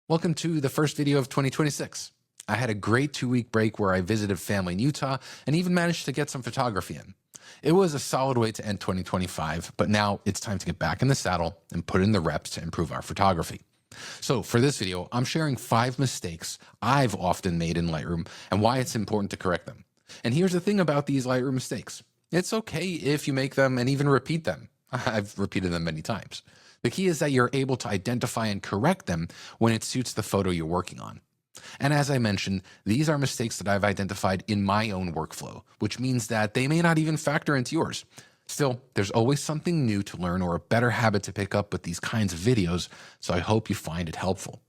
Welcome to the first video of 2026. I had a great 2-week break where I visited family in Utah and even managed to get some photography in. It was a solid way to end 2025, but now it's time to get back in the saddle and put in the reps to improve our photography. So for this video, I'm sharing 5 mistakes I've often made in Lightroom and why it's important to correct them. And here's the thing about these Lightroom mistakes. It's okay if you make them and even repeat them. I've repeated them many times. The key is that you're able to identify and correct them when it suits the photo you're working on. And as I mentioned, these are mistakes that I've identified in my own workflow, which means that they may not even factor into yours. Still, there's always something new to learn or a better habit to pick up with these kinds of videos, so I hope you find it helpful.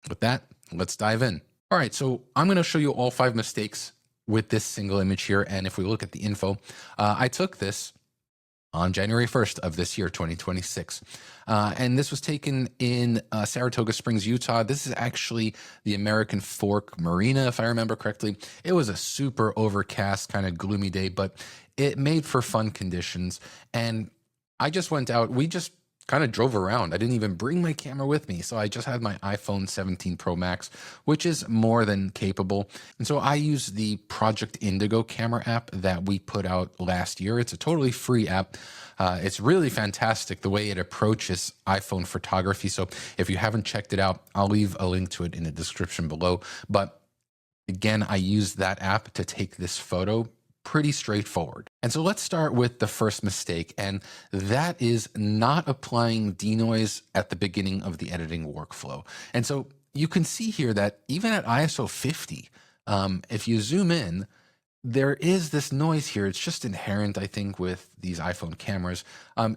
With that, let's dive in. All right, so I'm going to show you all 5 mistakes with this single image here, and if we look at the info, I took this on January 1st of this year, 2026. And this was taken in Saratoga Springs, Utah. This is actually the American Fork Marina, if I remember correctly. It was a super overcast, kind of gloomy day, but it made for fun conditions. And I just went out, we just kind of drove around. I didn't even bring my camera with me. So I just had my iPhone 17 Pro Max, which is more than capable. And so I use the Project Indigo camera app that we put out last year. It's a totally free app. It's really fantastic the way it approaches iPhone photography. So if you haven't checked it out, I'll leave a link to it in the description below. But again, I use that app to take this photo. Pretty straightforward. And so let's start with the first mistake, and that is not applying denoise at the beginning of the editing workflow. And so you can see here that even at ISO 50, if you zoom in, there is this noise here. It's just inherent, I think, with these iPhone cameras.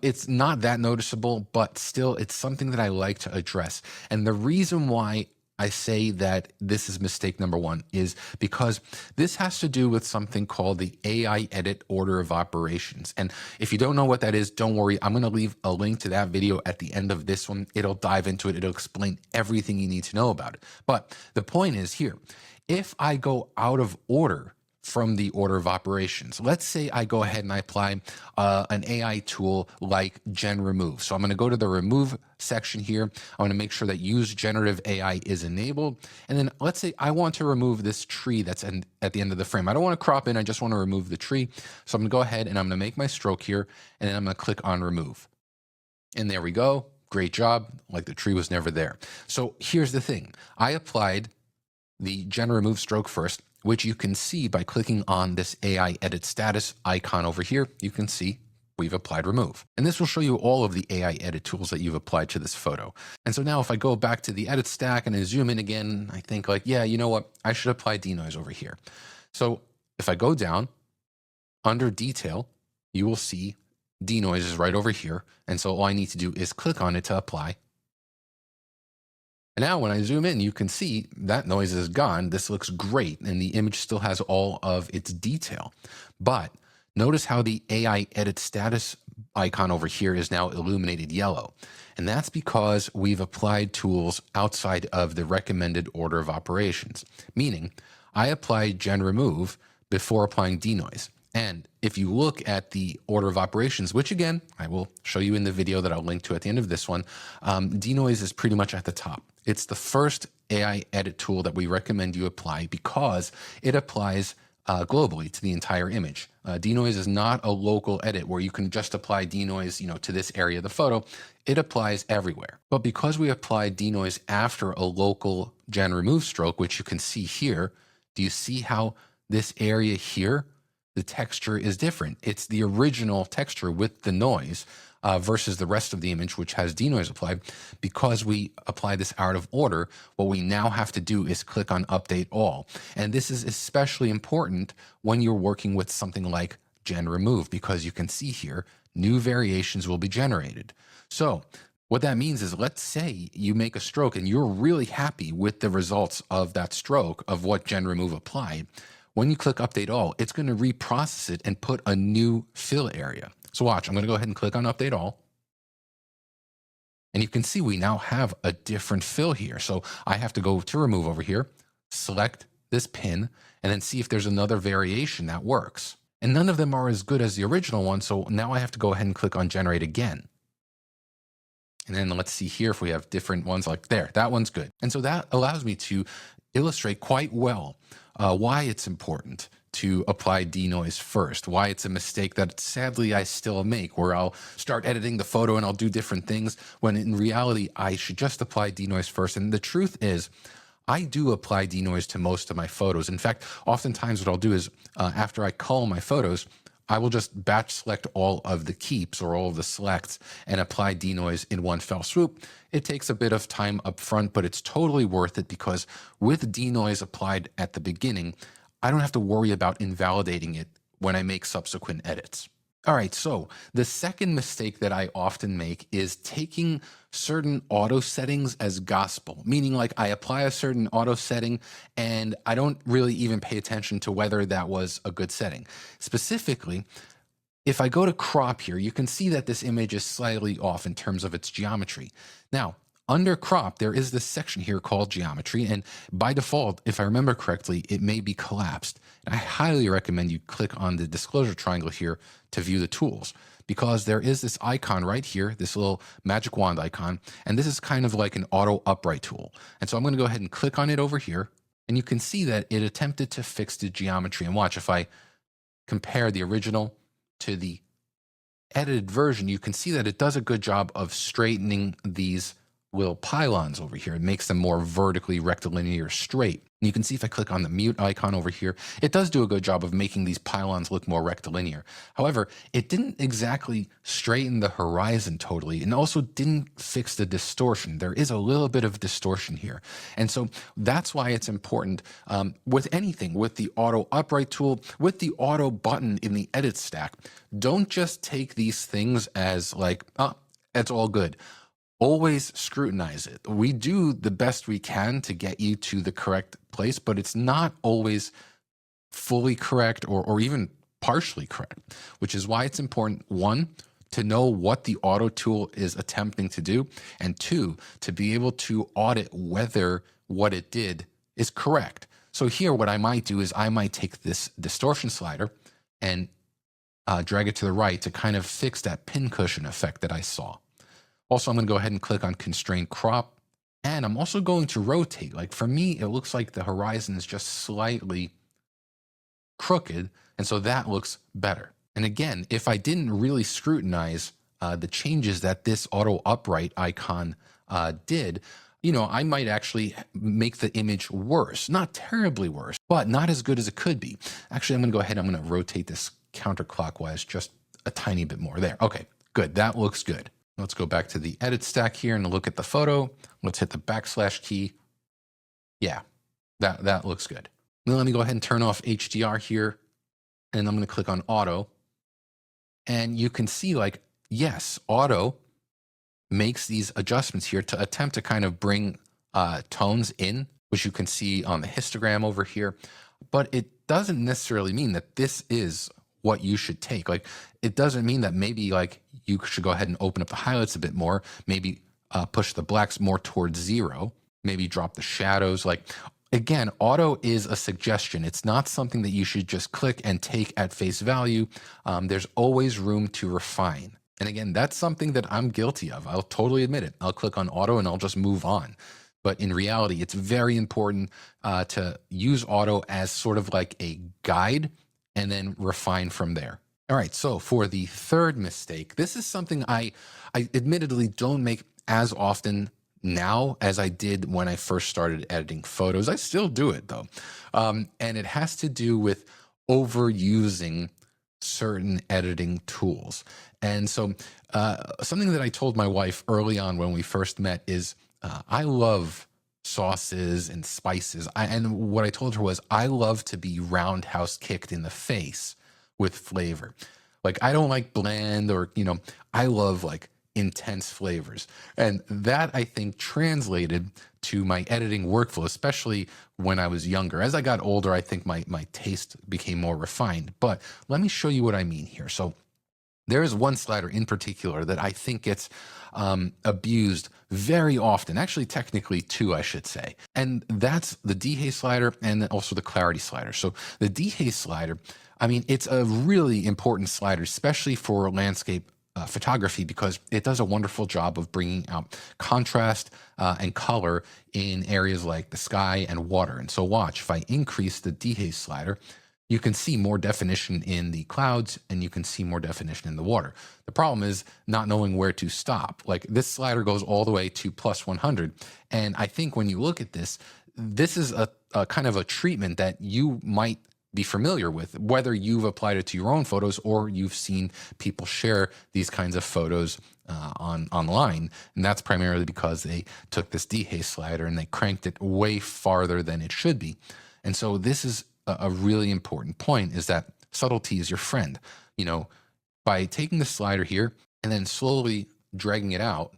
It's not that noticeable, but still, it's something that I like to address. And the reason why I say that this is mistake number 1 is because this has to do with something called the AI edit order of operations. And if you don't know what that is, don't worry. I'm going to leave a link to that video at the end of this one. It'll dive into it. It'll explain everything you need to know about it. But the point is here, if I go out of order from the order of operations. Let's say I go ahead and I apply an AI tool like Gen Remove. So I'm going to go to the remove section here. I want to make sure that use generative AI is enabled. And then let's say I want to remove this tree that's at the end of the frame. I don't want to crop in. I just want to remove the tree. So I'm going to go ahead and I'm going to make my stroke here. And then I'm going to click on remove. And there we go. Great job. Like the tree was never there. So here's the thing. I applied the Gen Remove stroke first, which you can see by clicking on this AI edit status icon over here. You can see we've applied remove. And this will show you all of the AI edit tools that you've applied to this photo. And so now if I go back to the edit stack and I zoom in again, I think like, yeah, you know what? I should apply denoise over here. So if I go down under detail, you will see denoise is right over here. And so all I need to do is click on it to apply. And now when I zoom in, you can see that noise is gone. This looks great. And the image still has all of its detail. But notice how the AI edit status icon over here is now illuminated yellow. And that's because we've applied tools outside of the recommended order of operations. Meaning I applied Gen Remove before applying denoise. And if you look at the order of operations, which again, I will show you in the video that I'll link to at the end of this one, denoise is pretty much at the top. It's the first AI edit tool that we recommend you apply because it applies globally to the entire image. Denoise is not a local edit where you can just apply denoise, to this area of the photo. It applies everywhere. But because we applied denoise after a local Gen Remove stroke, which you can see here, do you see how this area here, the texture is different? It's the original texture with the noise versus the rest of the image, which has denoise applied. Because we apply this out of order, what we now have to do is click on Update All. And this is especially important when you're working with something like Gen Remove, because you can see here, new variations will be generated. So what that means is, let's say you make a stroke and you're really happy with the results of that stroke of what Gen Remove applied. When you click Update All, it's going to reprocess it and put a new fill area. So watch, I'm going to go ahead and click on Update All. And you can see we now have a different fill here. So I have to go to Remove over here, select this pin, and then see if there's another variation that works. And none of them are as good as the original one. So now I have to go ahead and click on Generate again. And then let's see here if we have different ones like there. That one's good. And so that allows me to illustrate quite well why it's important to apply denoise first, why it's a mistake that sadly I still make, where I'll start editing the photo and I'll do different things when in reality I should just apply denoise first. And the truth is, I do apply denoise to most of my photos. In fact, oftentimes what I'll do is after I cull my photos, I will just batch select all of the keeps or all of the selects and apply denoise in one fell swoop. It takes a bit of time up front, but it's totally worth it because with denoise applied at the beginning, I don't have to worry about invalidating it when I make subsequent edits. All right, so the second mistake that I often make is taking certain auto settings as gospel, meaning like I apply a certain auto setting and I don't really even pay attention to whether that was a good setting. Specifically, if I go to crop here, you can see that this image is slightly off in terms of its geometry. Now, under crop, there is this section here called geometry, and by default, if I remember correctly, it may be collapsed. And I highly recommend you click on the disclosure triangle here to view the tools, because there is this icon right here, this little magic wand icon, and this is kind of like an auto upright tool. And so I'm going to go ahead and click on it over here, and you can see that it attempted to fix the geometry. And watch, if I compare the original to the edited version, you can see that it does a good job of straightening these little pylons over here. It makes them more vertically rectilinear straight. And you can see if I click on the mute icon over here, it does do a good job of making these pylons look more rectilinear. However, it didn't exactly straighten the horizon totally, and also didn't fix the distortion. There is a little bit of distortion here. And so that's why it's important with anything, with the auto upright tool, with the auto button in the edit stack, don't just take these things as like, oh, it's all good. Always scrutinize it. We do the best we can to get you to the correct place, but it's not always fully correct or even partially correct, which is why it's important, one, to know what the auto tool is attempting to do, and two, to be able to audit whether what it did is correct. So here, what I might do is I might take this distortion slider and drag it to the right to kind of fix that pincushion effect that I saw. Also, I'm going to go ahead and click on constrain crop, and I'm also going to rotate. Like for me, it looks like the horizon is just slightly crooked, and so that looks better. And again, if I didn't really scrutinize the changes that this auto upright icon did, you know, I might actually make the image worse. Not terribly worse, but not as good as it could be. Actually, I'm going to go ahead and I'm going to rotate this counterclockwise just a tiny bit more there. Okay, good. That looks good. Let's go back to the edit stack here and look at the photo. Let's hit the backslash key. Yeah, that looks good. Now let me go ahead and turn off HDR here, and I'm going to click on auto. And you can see, like, yes, auto makes these adjustments here to attempt to kind of bring tones in, which you can see on the histogram over here. But it doesn't necessarily mean that this is what you should take. Like, it doesn't mean that maybe like you should go ahead and open up the highlights a bit more, maybe push the blacks more towards 0, maybe drop the shadows. Like, again, auto is a suggestion. It's not something that you should just click and take at face value. There's always room to refine. And again, that's something that I'm guilty of. I'll totally admit it. I'll click on auto and I'll just move on. But in reality, it's very important to use auto as sort of like a guide and then refine from there. All right, so for the third mistake, this is something I admittedly don't make as often now as I did when I first started editing photos. I still do it though. And it has to do with overusing certain editing tools. And so something that I told my wife early on when we first met is I love sauces and spices. And what I told her was I love to be roundhouse kicked in the face with flavor. Like, I don't like bland or, you know, I love like intense flavors. And that, I think, translated to my editing workflow, especially when I was younger. As I got older, I think my taste became more refined. But let me show you what I mean here. So there is one slider in particular that I think gets abused very often. Actually, technically two, I should say. And that's the Dehaze slider and also the clarity slider. So the Dehaze slider, I mean, it's a really important slider, especially for landscape photography because it does a wonderful job of bringing out contrast and color in areas like the sky and water. And so watch, if I increase the dehaze slider, you can see more definition in the clouds and you can see more definition in the water. The problem is not knowing where to stop. Like this slider goes all the way to plus 100. And I think when you look at this, this is a kind of a treatment that you might be familiar with, whether you've applied it to your own photos or you've seen people share these kinds of photos online. And that's primarily because they took this dehaze slider and they cranked it way farther than it should be. And so this is a really important point, is that subtlety is your friend. You know, by taking the slider here and then slowly dragging it out.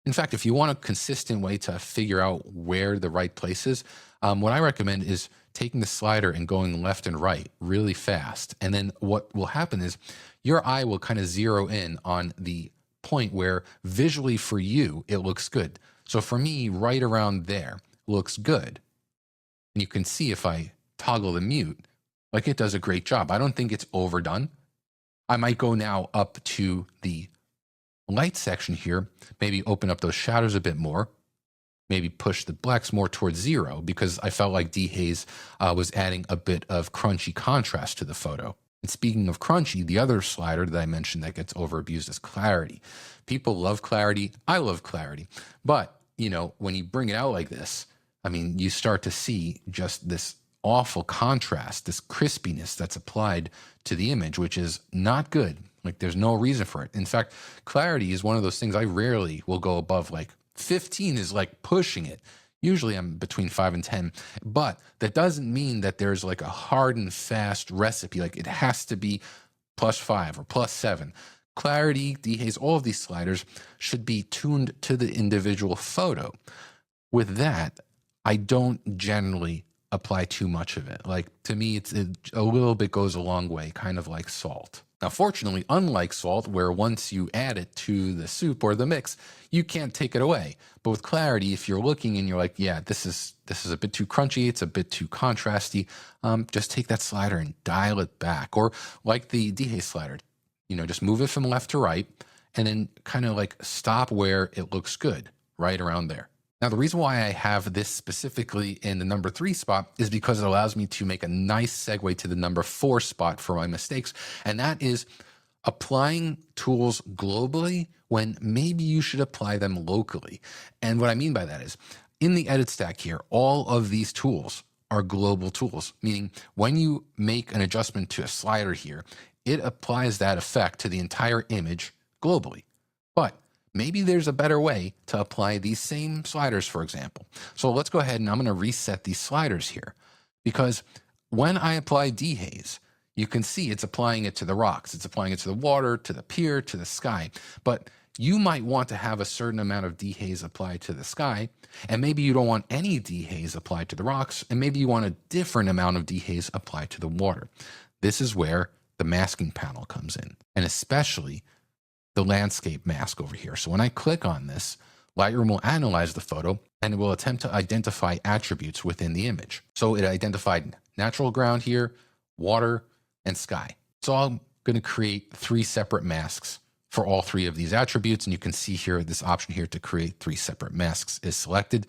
In fact, if you want a consistent way to figure out where the right place is, what I recommend is taking the slider and going left and right really fast. And then what will happen is your eye will kind of zero in on the point where visually for you, it looks good. So for me, right around there looks good. And you can see if I toggle the mute, like it does a great job. I don't think it's overdone. I might go now up to the light section here, maybe open up those shadows a bit more, maybe push the blacks more towards 0 because I felt like Dehaze was adding a bit of crunchy contrast to the photo. And speaking of crunchy, the other slider that I mentioned that gets overabused is clarity. People love clarity. I love clarity. But, you know, when you bring it out like this, I mean, you start to see just this awful contrast, this crispiness that's applied to the image, which is not good. Like there's no reason for it. In fact, clarity is one of those things I rarely will go above. Like 15 is like pushing it. Usually I'm between 5 and 10, but that doesn't mean that there's like a hard and fast recipe. Like it has to be +5 or +7. Clarity, dehaze, all of these sliders should be tuned to the individual photo. With that, I don't generally apply too much of it. Like to me, a little bit goes a long way, kind of like salt. Now, fortunately, unlike salt, where once you add it to the soup or the mix, you can't take it away. But with clarity, if you're looking and you're like, yeah, this is a bit too crunchy, it's a bit too contrasty, just take that slider and dial it back. Or like the dehaze slider, you know, just move it from left to right and then kind of like stop where it looks good, right around there. Now, the reason why I have this specifically in the number 3 spot is because it allows me to make a nice segue to the number 4 spot for my mistakes. And that is applying tools globally when maybe you should apply them locally. And what I mean by that is in the edit stack here, all of these tools are global tools, meaning when you make an adjustment to a slider here, it applies that effect to the entire image globally. But maybe there's a better way to apply these same sliders, for example. So let's go ahead and I'm going to reset these sliders here, because when I apply dehaze, you can see it's applying it to the rocks. It's applying it to the water, to the pier, to the sky. But you might want to have a certain amount of dehaze applied to the sky, and maybe you don't want any dehaze applied to the rocks, and maybe you want a different amount of dehaze applied to the water. This is where the masking panel comes in, and especially the landscape mask over here. So when I click on this, Lightroom will analyze the photo and it will attempt to identify attributes within the image. So it identified natural ground here, water, and sky. So I'm going to create 3 separate masks for all 3 of these attributes. And you can see here, this option here to create 3 separate masks is selected.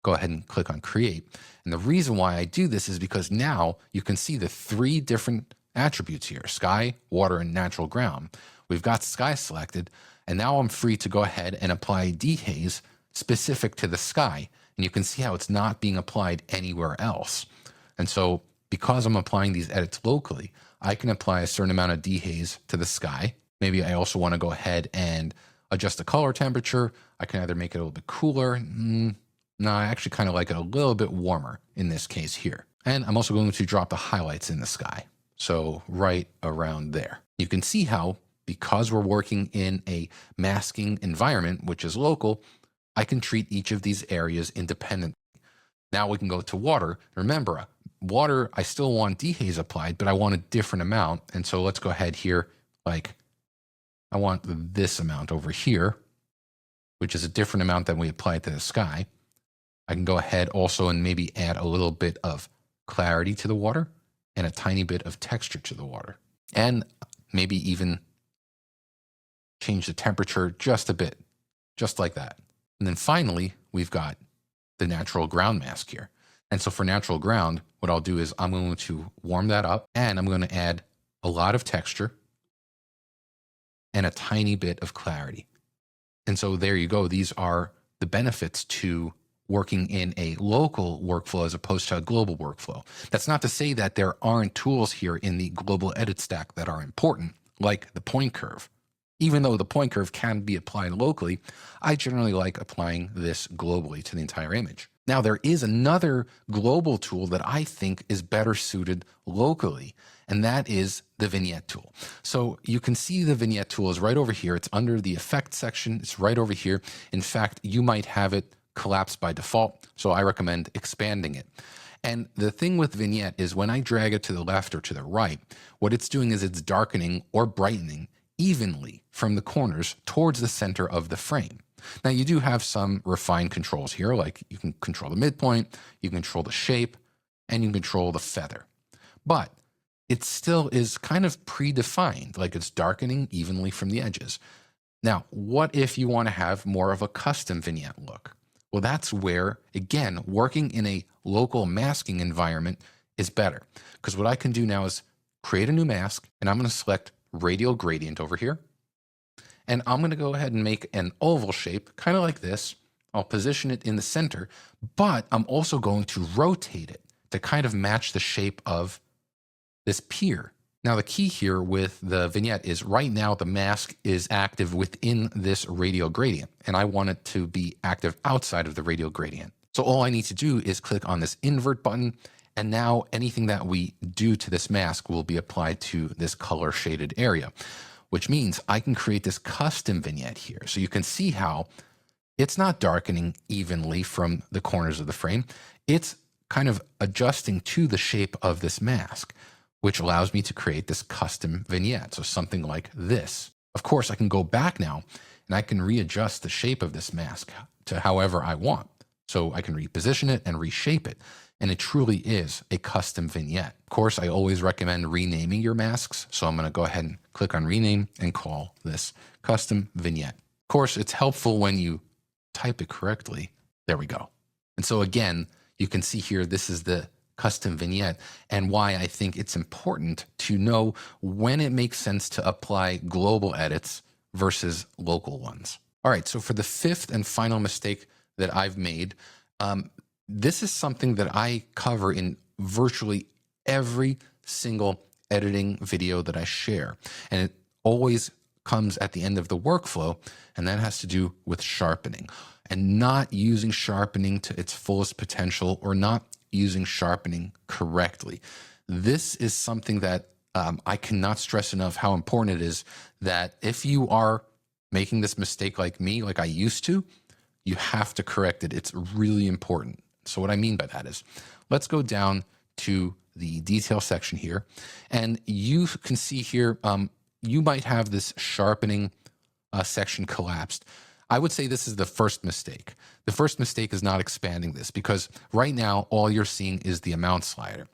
Go ahead and click on create. And the reason why I do this is because now you can see the 3 different attributes here, sky, water, and natural ground. We've got sky selected, and now I'm free to go ahead and apply dehaze specific to the sky. And you can see how it's not being applied anywhere else. And so because I'm applying these edits locally, I can apply a certain amount of dehaze to the sky. Maybe I also want to go ahead and adjust the color temperature. I can either make it a little bit cooler. No, I actually kind of like it a little bit warmer in this case here. And I'm also going to drop the highlights in the sky. So right around there. You can see how, because we're working in a masking environment, which is local, I can treat each of these areas independently. Now we can go to water. Remember, water, I still want dehaze applied, but I want a different amount. And so let's go ahead here. Like I want this amount over here, which is a different amount than we applied to the sky. I can go ahead also and maybe add a little bit of clarity to the water and a tiny bit of texture to the water. And maybe even change the temperature just a bit, just like that. And then finally, we've got the natural ground mask here. And so for natural ground, what I'll do is I'm going to warm that up and I'm going to add a lot of texture and a tiny bit of clarity. And so there you go. These are the benefits to working in a local workflow as opposed to a global workflow. That's not to say that there aren't tools here in the global edit stack that are important, like the point curve. Even though the point curve can be applied locally, I generally like applying this globally to the entire image. Now, there is another global tool that I think is better suited locally, and that is the vignette tool. So you can see the vignette tool is right over here. It's under the effect section. It's right over here. In fact, you might have it collapsed by default, so I recommend expanding it. And the thing with vignette is when I drag it to the left or to the right, what it's doing is it's darkening or brightening evenly from the corners towards the center of the frame. Now, you do have some refined controls here, like you can control the midpoint, you can control the shape, and you can control the feather. But it still is kind of predefined, like it's darkening evenly from the edges. Now, what if you want to have more of a custom vignette look? Well, that's where, again, working in a local masking environment is better. Because what I can do now is create a new mask, and I'm going to select radial gradient over here. And I'm going to go ahead and make an oval shape, kind of like this. I'll position it in the center, but I'm also going to rotate it to kind of match the shape of this pier. Now, the key here with the vignette is right now the mask is active within this radial gradient, and I want it to be active outside of the radial gradient. So all I need to do is click on this invert button, and now anything that we do to this mask will be applied to this color shaded area, which means I can create this custom vignette here. So you can see how it's not darkening evenly from the corners of the frame. It's kind of adjusting to the shape of this mask, which allows me to create this custom vignette. So something like this. Of course, I can go back now and I can readjust the shape of this mask to however I want. So I can reposition it and reshape it. And it truly is a custom vignette. Of course, I always recommend renaming your masks. So I'm going to go ahead and click on rename and call this custom vignette. Of course, it's helpful when you type it correctly. There we go. And so again, you can see here, this is the custom vignette and why I think it's important to know when it makes sense to apply global edits versus local ones. All right, so for the fifth and final mistake that I've made, this is something that I cover in virtually every single editing video that I share. And it always comes at the end of the workflow, and that has to do with sharpening and not using sharpening to its fullest potential or not using sharpening correctly. This is something that I cannot stress enough how important it is that if you are making this mistake like me, like I used to, you have to correct it. It's really important. So what I mean by that is, let's go down to the detail section here, and you can see here, you might have this sharpening section collapsed. I would say this is the first mistake. The first mistake is not expanding this because right now all you're seeing is the amount slider.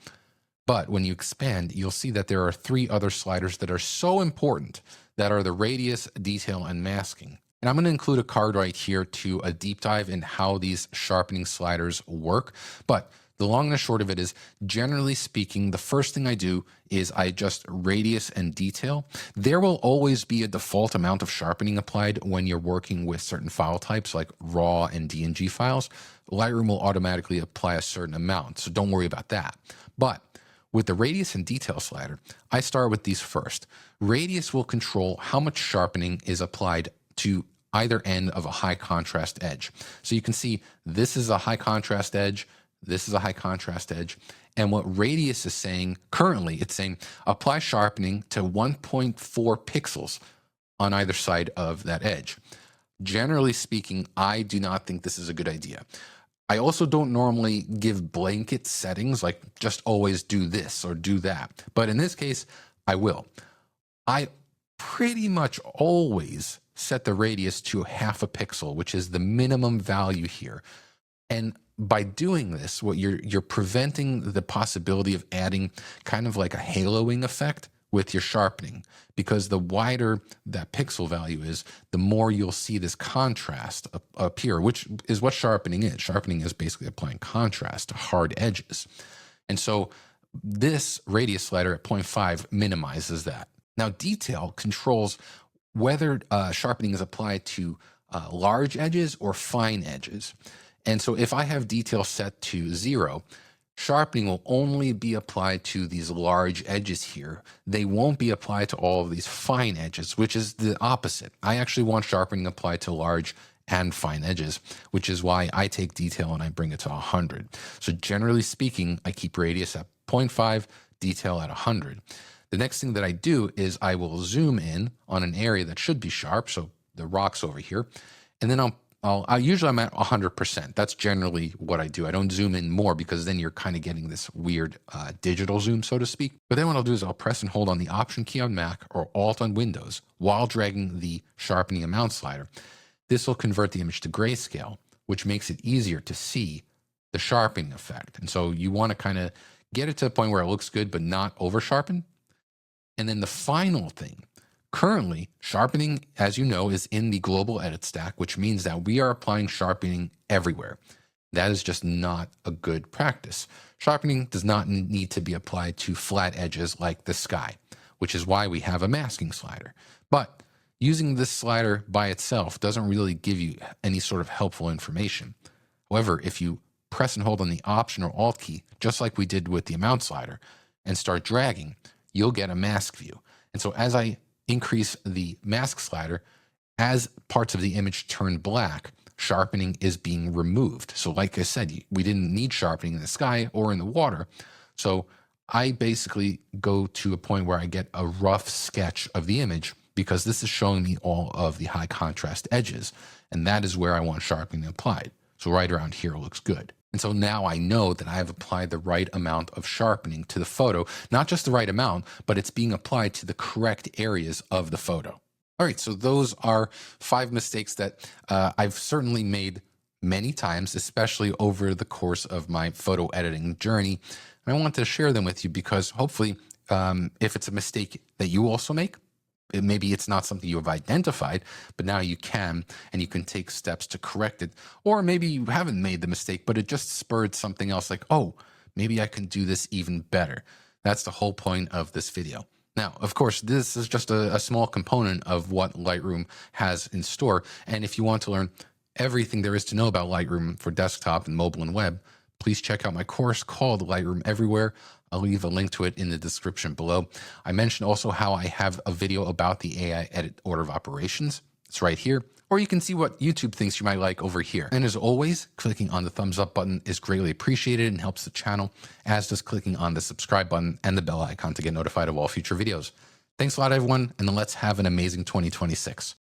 But when you expand, you'll see that there are three other sliders that are so important that are the radius, detail, and masking. And I'm going to include a card right here to a deep dive in how these sharpening sliders work. But the long and the short of it is, generally speaking, the first thing I do is I adjust radius and detail. There will always be a default amount of sharpening applied when you're working with certain file types like RAW and DNG files. Lightroom will automatically apply a certain amount, so don't worry about that. But with the radius and detail slider, I start with these first. Radius will control how much sharpening is applied to either end of a high contrast edge. So you can see this is a high contrast edge, this is a high contrast edge. And what radius is saying, currently it's saying apply sharpening to 1.4 pixels on either side of that edge. Generally speaking, I do not think this is a good idea. I also don't normally give blanket settings like just always do this or do that. But in this case, I will. I pretty much always set the radius to 0.5 pixel, which is the minimum value here. And by doing this, what you're preventing the possibility of adding kind of like a haloing effect with your sharpening, because the wider that pixel value is, the more you'll see this contrast appear, which is what sharpening is. Sharpening is basically applying contrast to hard edges. And so this radius slider at 0.5 minimizes that. Now, detail controls whether sharpening is applied to large edges or fine edges. And so if I have detail set to 0, sharpening will only be applied to these large edges here. They won't be applied to all of these fine edges, which is the opposite. I actually want sharpening applied to large and fine edges, which is why I take detail and I bring it to 100. So generally speaking, I keep radius at 0.5, detail at 100. The next thing that I do is I will zoom in on an area that should be sharp, so the rocks over here, and then usually I'm at 100%. That's generally what I do. I don't zoom in more because then you're kind of getting this weird digital zoom, so to speak. But then what I'll do is I'll press and hold on the Option key on Mac or Alt on Windows while dragging the sharpening amount slider. This will convert the image to grayscale, which makes it easier to see the sharpening effect. And so you want to kind of get it to a point where it looks good, but not over sharpen. And then the final thing, currently, sharpening, as you know, is in the global edit stack, which means that we are applying sharpening everywhere. That is just not a good practice. Sharpening does not need to be applied to flat edges like the sky, which is why we have a masking slider. But using this slider by itself doesn't really give you any sort of helpful information. However, if you press and hold on the Option or Alt key, just like we did with the amount slider, and start dragging, you'll get a mask view. And so as I increase the mask slider, as parts of the image turn black, sharpening is being removed. So like I said, we didn't need sharpening in the sky or in the water. So I basically go to a point where I get a rough sketch of the image because this is showing me all of the high contrast edges. And that is where I want sharpening applied. So right around here looks good. And so now I know that I have applied the right amount of sharpening to the photo, not just the right amount, but it's being applied to the correct areas of the photo. All right, so those are 5 mistakes that I've certainly made many times, especially over the course of my photo editing journey. And I want to share them with you because hopefully if it's a mistake that you also make, maybe it's not something you have identified, but now you can, and you can take steps to correct it. Or maybe you haven't made the mistake, but it just spurred something else like, oh, maybe I can do this even better. That's the whole point of this video. Now, of course, this is just a small component of what Lightroom has in store. And if you want to learn everything there is to know about Lightroom for desktop and mobile and web, please check out my course called Lightroom Everywhere. I'll leave a link to it in the description below. I mentioned also how I have a video about the AI edit order of operations. It's right here. Or you can see what YouTube thinks you might like over here. And as always, clicking on the thumbs up button is greatly appreciated and helps the channel, as does clicking on the subscribe button and the bell icon to get notified of all future videos. Thanks a lot, everyone, and let's have an amazing 2026.